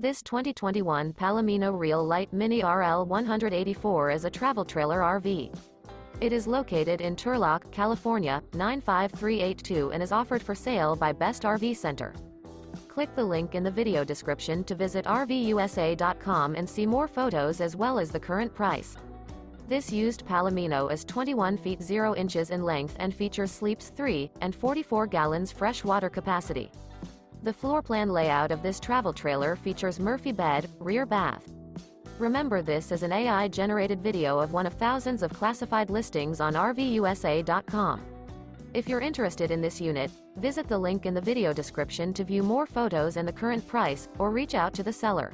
This 2021 Palomino Real-Lite Mini RL184 is a travel trailer RV. It is located in Turlock, California, 95382 and is offered for sale by Best RV Center. Click the link in the video description to visit RVUSA.com and see more photos as well as the current price. This used Palomino is 21 feet 0 inches in length and features sleeps 3 and 44 gallons fresh water capacity. The floor plan layout of this travel trailer features Murphy bed, rear bath. Remember, this is an AI-generated video of one of thousands of classified listings on RVUSA.com. If you're interested in this unit, visit the link in the video description to view more photos and the current price, or reach out to the seller.